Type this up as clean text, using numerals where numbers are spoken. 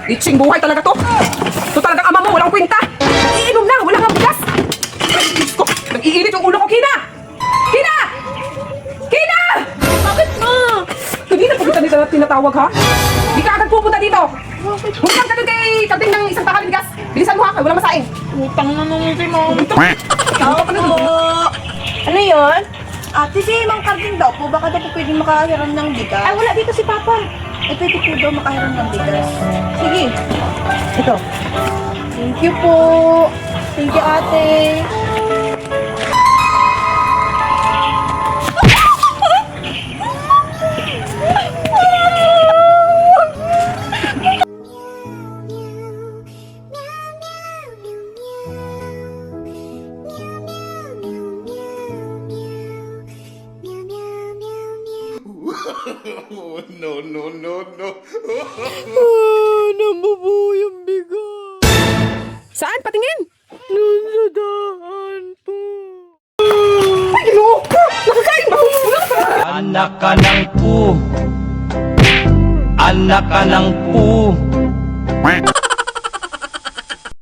Itching buhay talaga to. Ito talagang ama mo, walang kwenta. Nag-iinom na, wala nga bigas. Ay, Diyos ko, nag-iinit yung ulo ko, Kina! Kina! Kina! Bakit ma? Hindi na po kita dito tinatawag, ha? Hindi ka agad pupunta dito. Husang ka doon kay kanting ng isang takal bigas. Bilisan mo ha, walang masaing. Utang na naman si mama. Tao ka na doon. Ano yun? Ate, si Mang Carding daw po, baka daw po pwedeng makahiram ng bigas. Ay, wala dito si Papa. Eh, pwede po daw makahiram ng bigas. Sige. Ito. Thank you po. Thank you, ate. No, no, no, no. Nabubuo yung bigas. Saan? Patingin. Doon sa daan po. Ay, loko! Nakakain ba? Anak ka ng pu. Anak ka ng pu.